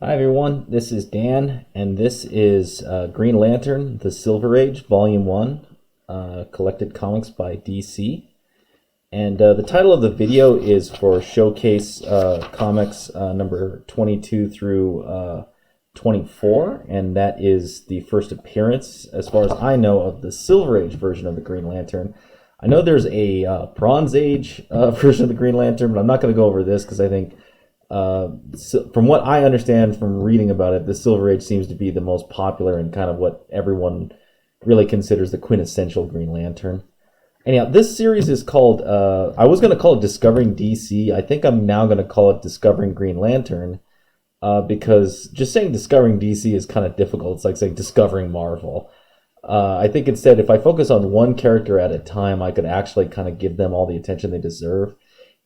Hi everyone, this is Dan, and this is Green Lantern, The Silver Age, Volume 1, collected comics by DC. And the title of the video is for Showcase Comics number 22 through 24, and that is the first appearance, as far as I know, of the Silver Age version of the Green Lantern. I know there's a Bronze Age version of the Green Lantern, but I'm not going to go over this because I think from what I understand from reading about it, the Silver Age seems to be the most popular and kind of what everyone really considers the quintessential Green Lantern. Anyhow, this series is called, I was going to call it Discovering DC. I think I'm now going to call it Discovering Green Lantern because just saying Discovering DC is kind of difficult. It's like saying Discovering Marvel. I think instead, if I focus on one character at a time, I could actually kind of give them all the attention they deserve.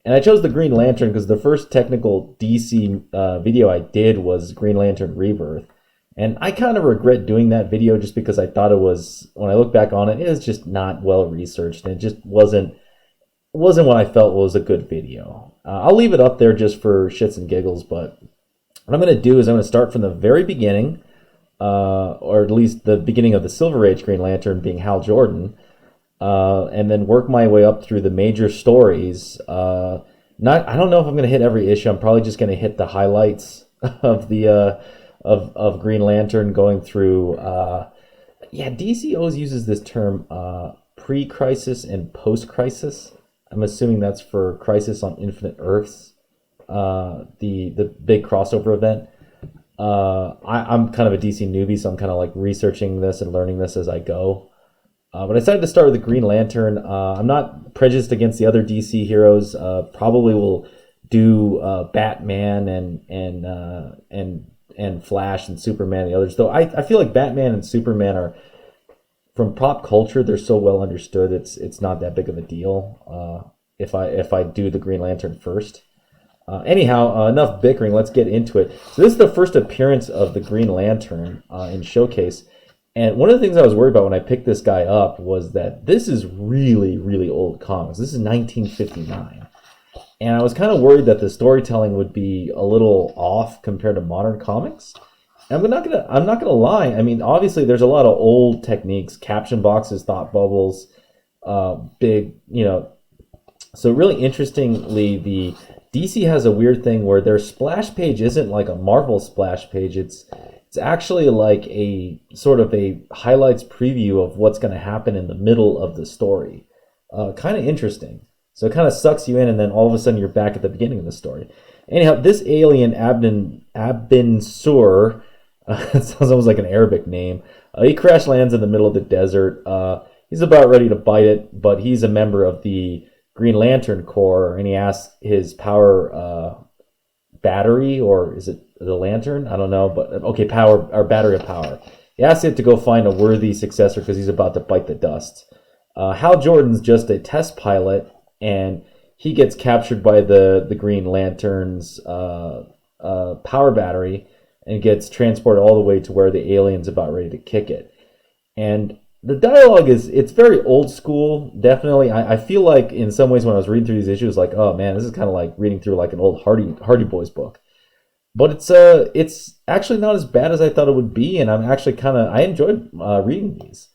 And I chose the Green Lantern because the first technical DC video I did was Green Lantern Rebirth. And I kind of regret doing that video just because I thought it was, when I look back on it, it was just not well researched. And it just wasn't what I felt was a good video. I'll leave it up there just for shits and giggles, but what I'm going to do is I'm going to start from the very beginning, or at least the beginning of the Silver Age Green Lantern being Hal Jordan, and then work my way up through the major stories. I don't know if I'm going to hit every issue. I'm probably just going to hit the highlights of the of Green Lantern, going through. DC always uses this term pre-crisis and post-crisis. I'm assuming that's for Crisis on Infinite Earths, the big crossover event. I'm kind of a DC newbie, so I'm kind of like researching this and learning this as I go. But I decided to start with the Green Lantern. I'm not prejudiced against the other DC heroes. Probably will do Batman and Flash and Superman and the others. Though I feel like Batman and Superman are, from pop culture, they're so well understood. It's not that big of a deal. If I do the Green Lantern first. Anyhow, enough bickering. Let's get into it. So this is the first appearance of the Green Lantern in Showcase. And one of the things I was worried about when I picked this guy up was that this is really, really old comics. This is 1959. And I was kind of worried that the storytelling would be a little off compared to modern comics. And I'm not gonna lie. I mean, obviously there's a lot of old techniques, caption boxes, thought bubbles, big, So really interestingly, the DC has a weird thing where their splash page isn't like a Marvel splash page. It's actually like a sort of a highlights preview of what's going to happen in the middle of the story. Kind of interesting. So it kind of sucks you in, and then all of a sudden you're back at the beginning of the story. Anyhow, this alien, Abin Sur, it sounds almost like an Arabic name. He crash lands in the middle of the desert. He's about ready to bite it, but he's a member of the Green Lantern Corps, and he asks his power battery, or is it the lantern? I don't know, but okay, power, or battery of power. He asks it to go find a worthy successor because he's about to bite the dust. Hal Jordan's just a test pilot, and he gets captured by the Green Lantern's power battery and gets transported all the way to where the alien's about ready to kick it. And the dialogue it's very old school, definitely. I feel like in some ways when I was reading through these issues, like, oh man, this is kind of like reading through like an old Hardy Boys book. But it's actually not as bad as I thought it would be, and I enjoyed reading these.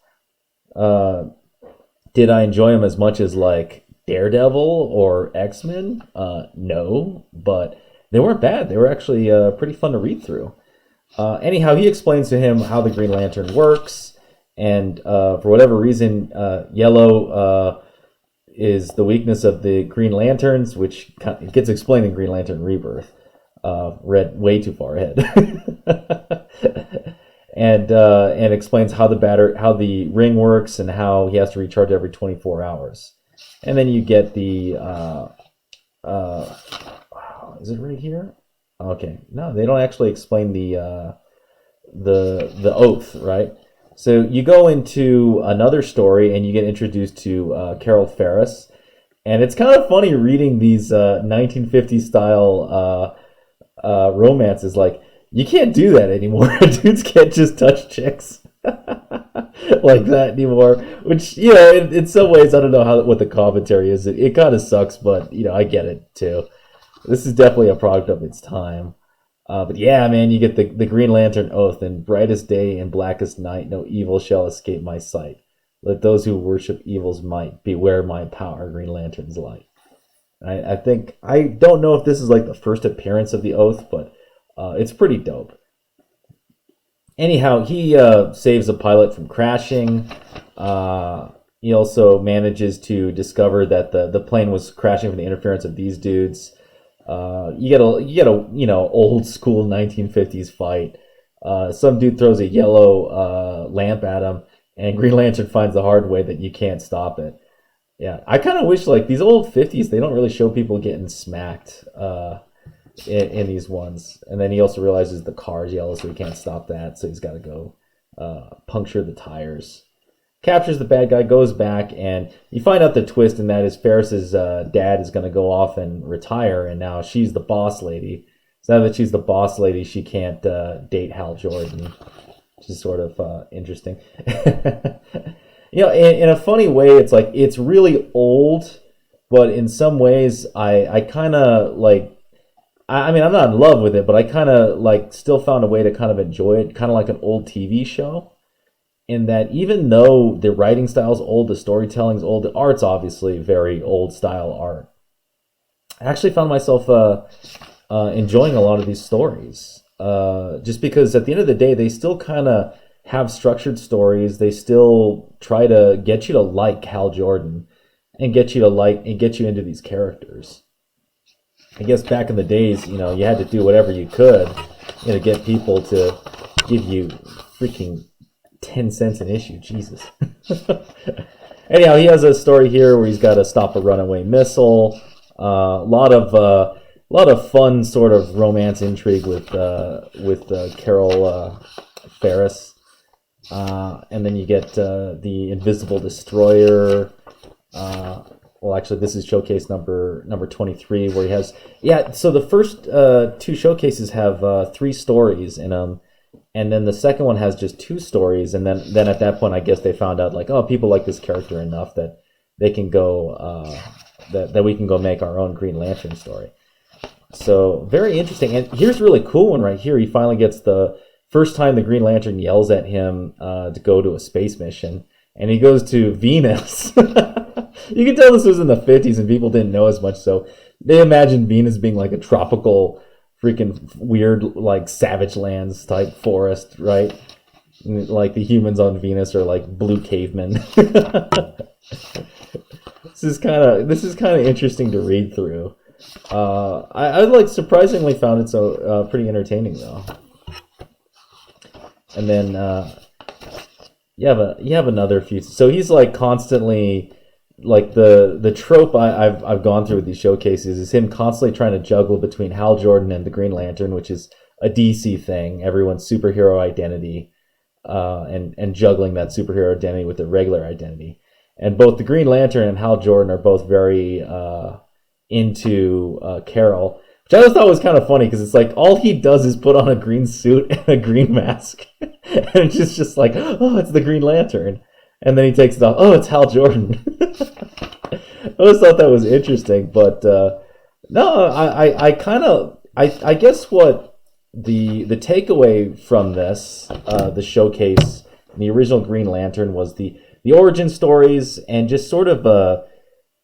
Did I enjoy them as much as like Daredevil or X-Men? No, but they weren't bad. They were actually pretty fun to read through. Anyhow, he explains to him how the Green Lantern works, and for whatever reason, yellow is the weakness of the Green Lanterns, which gets explained in Green Lantern Rebirth. Read way too far ahead. and explains how the ring works and how he has to recharge every 24 hours. And then you get the is it right here? Okay, no, they don't actually explain the oath, right? So you go into another story and you get introduced to Carol Ferris, and it's kind of funny reading these 1950s style romances. Like, you can't do that anymore. Dudes can't just touch chicks like that anymore. Which, in some ways, I don't know what the commentary is. It kind of sucks, but I get it too. This is definitely a product of its time. But yeah, man, you get the Green Lantern oath, and brightest day and blackest night, no evil shall escape my sight. Let those who worship evil's might beware my power, Green Lantern's light. I think, I don't know if this is like the first appearance of the oath, but it's pretty dope. Anyhow, he saves a pilot from crashing. He also manages to discover that the plane was crashing from the interference of these dudes. You get a old school 1950s fight. Some dude throws a yellow lamp at him, and Green Lantern finds the hard way that you can't stop it. Yeah, I kind of wish like these old 50s, they don't really show people getting smacked in these ones. And then he also realizes the car's yellow, so he can't stop that. So he's got to go puncture the tires. Captures the bad guy, goes back, and you find out the twist, and that is Ferris's dad is going to go off and retire, and now she's the boss lady. So now that she's the boss lady, she can't date Hal Jordan, which is sort of interesting. In a funny way, it's like it's really old, but in some ways, I kind of like. I mean, I'm not in love with it, but I kind of like still found a way to kind of enjoy it, kind of like an old TV show. In that, even though the writing style's old, the storytelling's old, the art's obviously very old style art. I actually found myself enjoying a lot of these stories, just because at the end of the day, they still kind of have structured stories. They still try to get you to like Hal Jordan and get you into these characters. I guess back in the days, you had to do whatever you could, to get people to give you freaking 10 cents an issue. Jesus. Anyhow, he has a story here where he's got to stop a runaway missile. A lot of fun sort of romance intrigue with Carol Ferris. And then you get the Invisible Destroyer. Well, actually, this is showcase number 23, where he has... Yeah, so the first two showcases have 3 stories in them, and then the second one has just 2 stories, and then at that point, I guess they found out, like, oh, people like this character enough that they can go... that we can go make our own Green Lantern story. So, very interesting. And here's a really cool one right here. He finally gets the first time the Green Lantern yells at him to go to a space mission, and he goes to Venus. You can tell this was in the 50s and people didn't know as much, so they imagined Venus being like a tropical, freaking weird, like Savage Lands type forest, right? Like the humans on Venus are like blue cavemen. This is kind of interesting to read through. I like surprisingly found it so pretty entertaining though. And then you have another few. So he's like constantly. Like the trope I've gone through with these showcases is him constantly trying to juggle between Hal Jordan and the Green Lantern, which is a DC thing, everyone's superhero identity, and juggling that superhero identity with their regular identity. And both the Green Lantern and Hal Jordan are both very into Carol, which I always thought was kind of funny because it's like all he does is put on a green suit and a green mask, and it's just like, oh, it's the Green Lantern. And then he takes it off. Oh, it's Hal Jordan. I always thought that was interesting, but no, I guess what the takeaway from this, the showcase, the original Green Lantern, was the origin stories and just sort of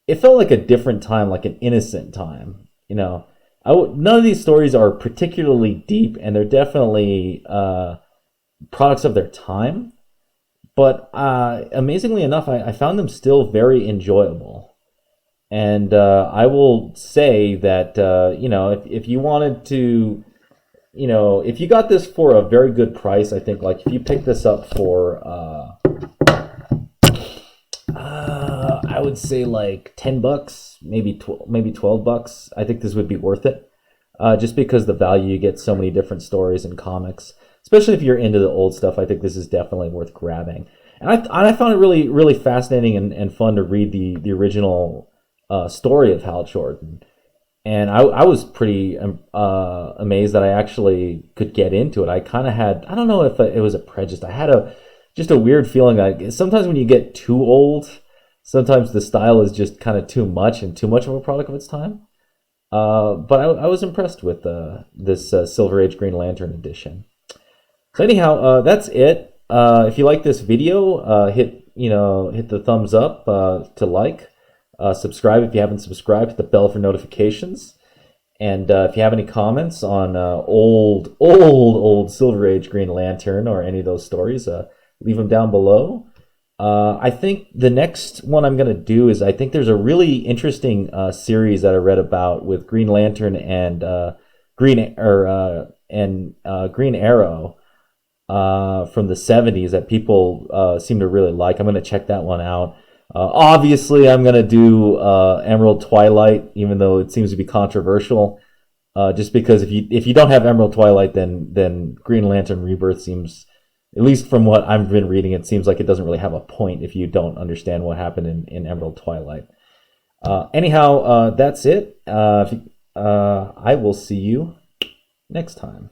it felt like a different time, like an innocent time. None of these stories are particularly deep, and they're definitely products of their time. But amazingly enough, I found them still very enjoyable. And I will say that, if you wanted to, if you got this for a very good price, I think, like, if you pick this up for, I would say, like, $10, maybe $12, I think this would be worth it. Just because the value, you get so many different stories and comics. Especially if you're into the old stuff, I think this is definitely worth grabbing. And I found it really, really fascinating and fun to read the original story of Hal Jordan. And I was pretty amazed that I actually could get into it. I kind of had, I don't know if it was a prejudice. I had just a weird feeling that sometimes when you get too old, sometimes the style is just kind of too much and too much of a product of its time. But I was impressed with this Silver Age Green Lantern edition. So anyhow, that's it. If you like this video, hit the thumbs up to like. Subscribe if you haven't subscribed. Hit the bell for notifications. And if you have any comments on old Silver Age Green Lantern or any of those stories, leave them down below. I think the next one I'm going to do is, I think there's a really interesting series that I read about with Green Lantern and Green Arrow from the 70s that people seem to really like. I'm going to check that one out. Obviously, I'm going to do Emerald Twilight, even though it seems to be controversial. Just because if you don't have Emerald Twilight, then Green Lantern Rebirth seems, at least from what I've been reading, it seems like it doesn't really have a point if you don't understand what happened in Emerald Twilight. Anyhow, that's it. I will see you next time.